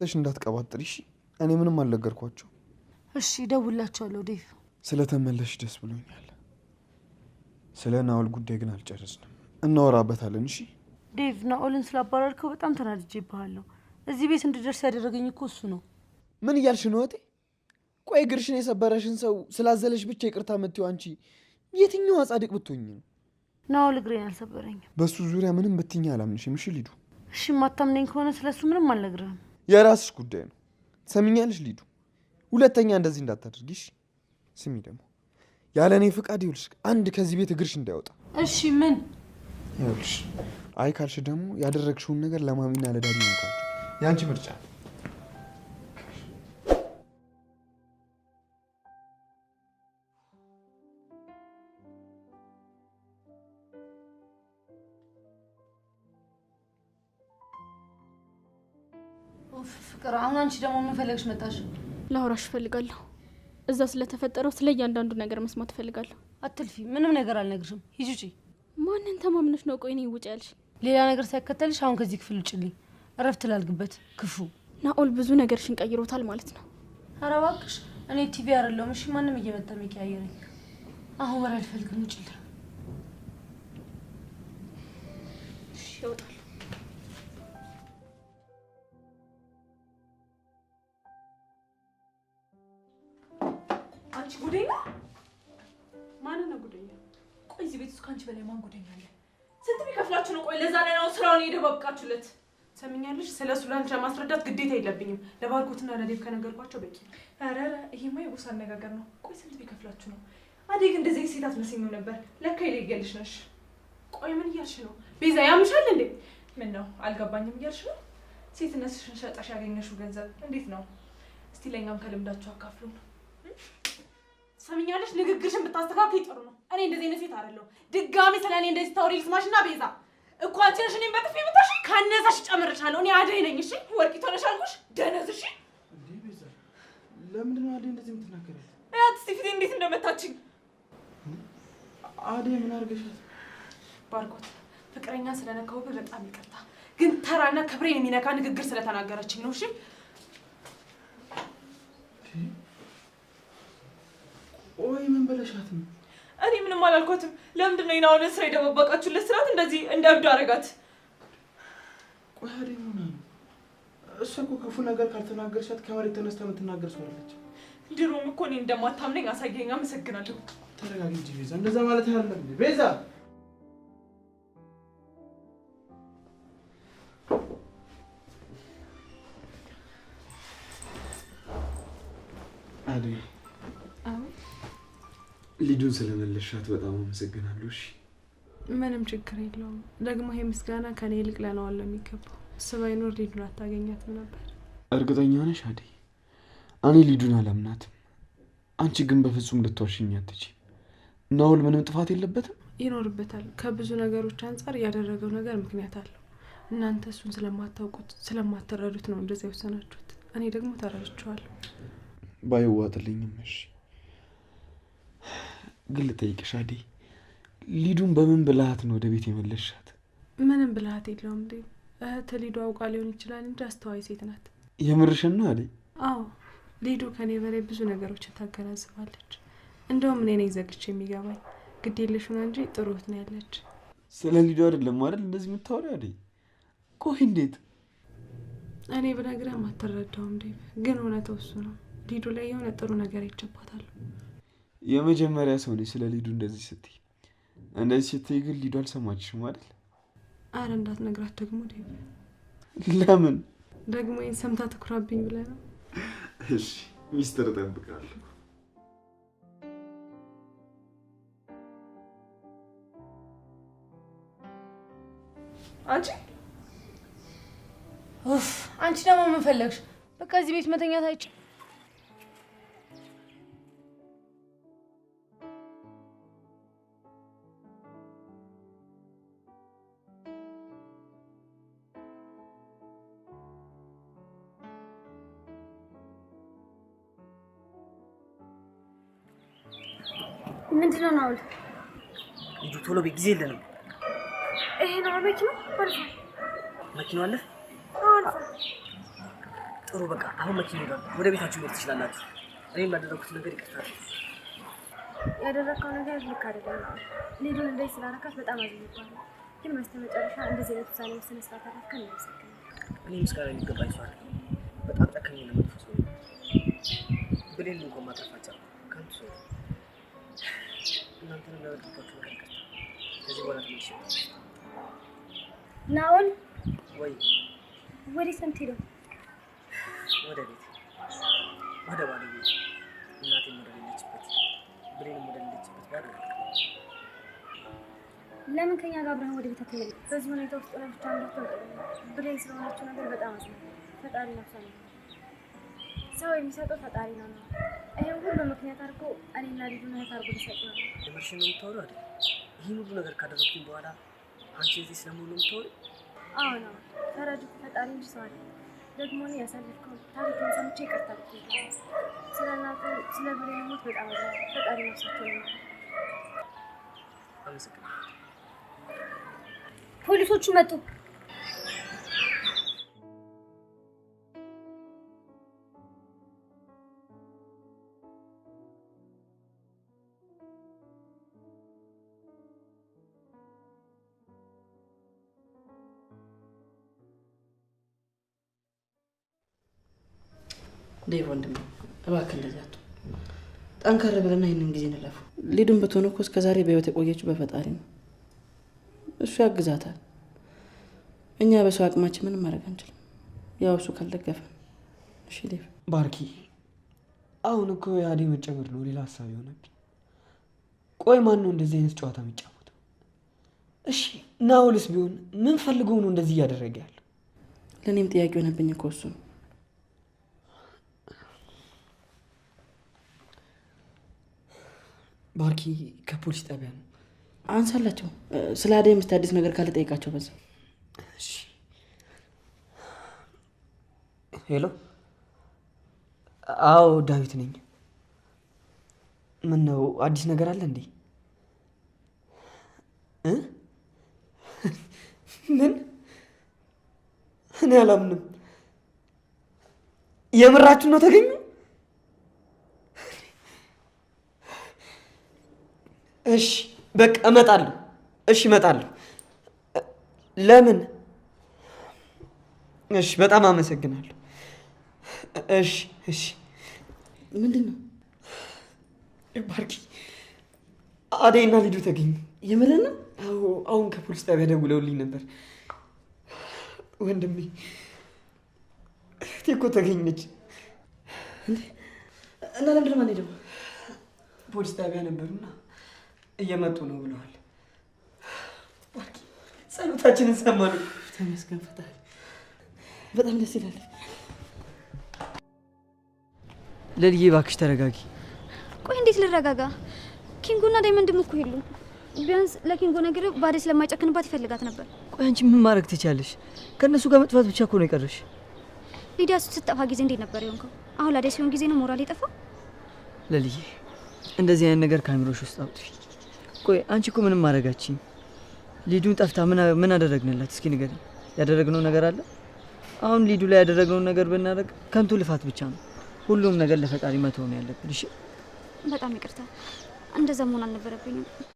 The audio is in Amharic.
እሺ እንዳትቀባጥሪ እሺ። እኔ ምንም አልነገርኳቸው። እሺ ደውላቸዋለሁ ዴቭ። ስለተመለሽ ደስ ብሎኛል። ስለ ናኦል ጉዳይ ግን አልጨረስንም፣ እናወራበታለን። እሺ ዴቭ፣ ናኦልን ስላባረርከው በጣም ተናድጄብሃለሁ። እዚህ ቤት እንድደርስ ያደረገኝ እኮ እሱ ነው። ምን እያልሽ ነው እቴ? ቆይ እግርሽን የሰበረሽን ሰው ስላዘለሽ ብቻ ይቅርታ የምትይው አንቺ የትኛዋ ጻድቅ ብትሆኝ ነው? ናኦል እግሬን አልሰበረኝም። በሱ ዙሪያ ምንም ብትይኝ አላምንሽም። እሺ ሊዱ። እሺ ማታምነኝ ከሆነ ስለሱ ምንም አልነግርህም። የራስሽ ጉዳይ ነው። ትሰሚኛለሽ ሊዱ? ሁለተኛ እንደዚህ እንዳታደርጊሽ። ስሚ ደግሞ ያለ እኔ ፍቃድ ይኸውልሽ አንድ ከዚህ ቤት እግርሽ እንዳይወጣ። እሺ ምን? ይኸውልሽ አይ ካልሽ ደግሞ ያደረግሽውን ነገር ለማሚና ለዳዲ ነግራቸው። ያንቺ ምርጫ። ፍቅር፣ አሁን አንቺ ደግሞ ምን ፈለግሽ መጣሽ? ላውራሽ እፈልጋለሁ። እዛ ስለተፈጠረው ስለ እያንዳንዱ ነገር መስማት እፈልጋለሁ። አትልፊ። ምንም ነገር አልነግርሽም። ሂጂ ውጪ። ማንን ተማምነሽ ነው? ቆይ እኔ ውጪ ያልሽ? ሌላ ነገር ሳይከተልሽ አሁን ከዚህ ክፍል ውጭልኝ። እረፍት ላልግበት። ክፉ ናኦል ብዙ ነገርሽን ቀይሮታል ማለት ነው። ኧረ እባክሽ፣ እኔ ቲቪ አይደለሁም። እሺ ማንም እየመጣ የሚቀያየረኝ። አሁን ወሬ አልፈልግም። ውጭልኝ። እሺ ይወጣል። አንቺ ጉደኛ! ማን ነው ጉደኛ? ቆይ እዚህ ቤት ውስጥ ካንቺ በላይ ማን ጉደኛ አለ? ስንት ቢከፍላችሁ ነው? ቆይ ለዛ ላይ ነው ስራውን የደባብቃችሁለት። ሰምኛለሽ? ስለሱ ላንቺ ማስረዳት ግዴታ የለብኝም። ለባርኮትና ለዴቭ ከነገርኳቸው በቂ። ኧረ ይሄማ የቦሳ አነጋገር ነው። ቆይ ስንት ቢከፍላችሁ ነው? አዴግ እንደዚህ ሴት አትመስይም ነበር። ለካ ይለየልሽ ነሽ። ቆይ ምን እያልሽ ነው? ቤዛ ያምሻል እንዴ? ምን ነው አልገባኝም እያልሽ ነው? ሴትነትሽን ሸጠሽ ያገኘሽው ገንዘብ እንዴት ነው? እስቲ ለኛም ከልምዳችሁ አካፍሉን። ሰምኛለሽ? ንግግርሽን ብታስተካክይ ጥሩ ነው። እኔ እንደዚህ አይነት ሴት አይደለሁ። ድጋሚ ስለኔ እንደዚህ ታወሪ ልስማሽና ቤዛ እኮ አንቺ ነሽ እኔን በጥፊ የምታሽ። ካነሳሽ ጨምርሻለሁ። እኔ አደይ ነኝ። እሺ ወርቂት ሆነሽ አልኩሽ። ደነዝ። እሺ እንዴ ቤዛ፣ ለምንድን ነው አደይ እንደዚህ የምትናገሪው? አያት እስቲ ፊቴ እንዴት እንደመታችኝ። አደይ ምን አድርገሻት? ባርኮት ፍቅረኛ ስለነካሁብህ በጣም ይቅርታ፣ ግን ተራና ክብሬን የሚነካ ንግግር ስለተናገረችኝ ነው። እሺ ቆይ ምን በለሻት ነው? እኔ ምንም አላልኳትም። ለምንድን ነው የናኦልን ስራ የደበባቃችሁለት? ስራት እንደዚህ እንደ እብድ አደረጋት። ቆይ አደይ ምን ነው? እሷ እኮ ክፉ ነገር ካልተናገርሻት ከመሬት ተነስታ የምትናገር ሰው አለች። ድሮም እኮ እኔ እንደማታምነኝ አሳየኝ። አመሰግናለሁ። ተረጋጊ እንጂ ቤዛ፣ እንደዛ ማለት አይደለም ቤዛ። አደይ ሊዱን ስለመለሻት በጣም አመሰግናለሁ። እሺ ምንም ችግር የለውም። ደግሞ ይሄ ምስጋና ከኔ ይልቅ ለናኦል ነው የሚገባው። እሱ ባይኖር ሊዱን አታገኛትም ነበር። እርግጠኛ ነሽ አደይ? እኔ ሊዱን አላምናትም። አንቺ ግን በፍጹም ልትዋሽኝ አትችይም። ናኦል ምንም ጥፋት የለበትም። ይኖርበታል። ከብዙ ነገሮች አንጻር ያደረገው ነገር ምክንያት አለው። እናንተ እሱን ስለማታውቁት ስለማትረዱት ነው እንደዚህ የወሰናችሁት። እኔ ደግሞ ተረድቼዋለሁ። ባይዋጥልኝም እሺ። ግን ልጠይቅሽ አደይ፣ ሊዱን በምን ብልሃት ነው ወደ ቤት የመለስሻት? ምንም ብልሃት የለውም እንዴ። እህት ሊዱ አውቃ ሊሆን ይችላል እንጂ አስተዋይ ሴት ናት። የምርሽን ነው አደይ? አዎ ሊዱ ከኔ በላይ ብዙ ነገሮችን ታገናዝባለች። እንደውም እኔ ነኝ ዘግቼ የሚገባኝ። ግድ የለሽ ሆና እንጂ ጥሩ እህት ነው ያለች። ስለ ሊዱ አይደለም አይደል እንደዚህ የምታወሪው አደይ? ቆይ እንዴት? እኔ ብነግርህም አትረዳውም እንዴ። ግን እውነታው እሱ ነው። ሊዱ ላይ የሆነ ጥሩ ነገር ይጨባታል። የመጀመሪያ ሰው ነኝ ስለ ሊዱ እንደዚህ ስትይ። እንደዚህ ስትይ ግን ሊዱ አልሰማችሽም አይደል? አረ እንዳትነግራት ደግሞ ዴቭ። ለምን ደግሞ ይሄን ሰምታ ትኩራብኝ ብለህ ነው? እሺ ሚስጥር እጠብቃለሁ። አንቺ ደግሞ ምን ፈለግሽ? በቃ እዚህ ቤት መተኛት አይቻልም። ምንድነው ናኦል? ሂዱ ቶሎ በጊዜ የለንም። ይሄ ነው መኪናው? አልፏል። መኪናው አለ? አልፏል። ጥሩ በቃ አሁን መኪና ሄዷል። ወደ ቤታችሁ መሄድ ትችላላችሁ። እኔም ያደረኩት ነገር ይቅርታል። ያደረከው ነገር ልክ አይደለም። ሊዱን እንደዚህ ስላደረካት በጣም አዝኜባለሁ። ግን በስተመጨረሻ እንደዚህ አይነት ውሳኔ ወስነ ስላደረግከን እናመሰግናለን። እኔ ምስጋና የሚገባኝ ሰው አይደለም። በጣም ጨካኝ ነው መጥፎ ሰው ነው። ብሌን እንኳን ማጥፋት ከንቱ ሰው ነው። እናንተንም ላደረጋችሁ ነገር ይቅርታ። ከዚህ በኋላ ትንሽ ናኦል ወይ ወዴት ነው የምትሄደው? ወደ ቤት ወደ ባለቤት እናቴም ወደ ሌለችበት ብሌንም ወደ ሌለችበት ባዶ ለምን ከኛ ጋር አብረን ወደ ቤት አትሄድም? በዚህ ሁኔታ ውስጥ ሆነ ብቻ ብሌን ስለሆነችው ነገር በጣም አዝናለሁ። ፈጣሪ ነፍሳለ ሰው የሚሰጠው ፈጣሪ ነው። ይሄን ሁሉ ምክንያት አድርጎ እኔና ልጁን እህት አድርጎ ሊሰጥ ነው። የምርሽን ነው የምታወሪው አይደል? ይህን ሁሉ ነገር ካደረግኩኝ በኋላ አንቺ እዚህ ስለመሆኑ የምታወሪው? አዎ ነው። ተረዱ ፈጣሪ እንጂ ሰው አይደለም። ደግሞ እኔ ያሳለፍከው ታሪክን ሰምቼ ይቅርታ ብዬሽ ስለ እናቱ ስለ ብሌን ሞት በጣም አዝናለሁ። ፈጣሪ ነፍሳቸው ነው። አመሰግናለሁ። ፖሊሶቹ መጡ። ዴቭ ወንድሜ እባክህ እንደዚያ አትሁን። ጠንከር ብለና ይህንን ጊዜ እንለፉ። ሊዱን ብትሆን እኮ እስከዛሬ በህይወት የቆየችው በፈጣሪ ነው። እሱ ያግዛታል። እኛ በሰው አቅማችን ምንም ማድረግ አንችልም። ያው እሱ ካልደገፈን። እሺ ዴቭ። ባርኪ አሁን እኮ የአዴ መጨመር ነው ሌላ ሀሳብ የሆነብኝ። ቆይ ማን ነው እንደዚህ አይነት ጨዋታ የሚጫወተው? እሺ ናኦልስ ቢሆን ምን ፈልገው ነው እንደዚህ እያደረገ ያለው? ለእኔም ጥያቄ ሆነብኝ እኮ እሱ ነው። ባርኪ ከፖሊስ ጣቢያ ነው። አንሳላቸው። ስለ አደይ የምታድስ ነገር ካለ ጠይቃቸው በዛ። እሺ ሄሎ። አዎ ዳዊት ነኝ። ምን ነው አዲስ ነገር አለ እንዴ? ምን? እኔ አላምንም። የምራችሁ ነው ተገኙ? እሺ በቃ እመጣለሁ። እሺ እመጣለሁ። ለምን? እሺ በጣም አመሰግናለሁ። እሺ እሺ። ምንድን ነው ባርኪ? አደይና ልጁ ተገኙ። የምልህ ነው? አሁን ከፖሊስ ጣቢያ ደውለውልኝ ነበር። ወንድሜ እህቴ እኮ ተገኘች። እና ለምንድን ነው የማንሄደው? ፖሊስ ጣቢያ ነበሩና እየመጡ ነው ብለዋል። ባርኪ ጸሎታችንን ሰማሉ። ተመስገን ፈጣሪ። በጣም ደስ ይላል። ለልዬ እባክሽ ተረጋጊ። ቆይ እንዴት ልረጋጋ? ኪንጎና ዳይመንድም እኮ የሉም። ቢያንስ ለኪንጎ ነገር ባዴ ስለማይጨክንባት ይፈልጋት ነበር። ቆይ አንቺ ምን ማድረግ ትችያለሽ? ከእነሱ ጋር መጥፋት ብቻ እኮ ነው የቀረሽ። ሊዲያ ስትጠፋ ጊዜ እንዴት ነበር የሆንከው? አሁን ላዴ ሲሆን ጊዜ ነው ሞራል የጠፋው? ለልዬ እንደዚህ አይነት ነገር ካሜሮሽ ውስጥ አውጥፊ። ቆይ አንቺ እኮ ምንም ማድረጋችኝ። ሊዱን ጠፍታ ምን አደረግንላት? እስኪ ንገሪኝ። ያደረግነው ነገር አለ? አሁን ሊዱ ላይ ያደረግነውን ነገር ብናደርግ ከንቱ ልፋት ብቻ ነው። ሁሉም ነገር ለፈጣሪ መተው ነው ያለብን። እሺ በጣም ይቅርታ፣ እንደዛ መሆን አልነበረብኝም።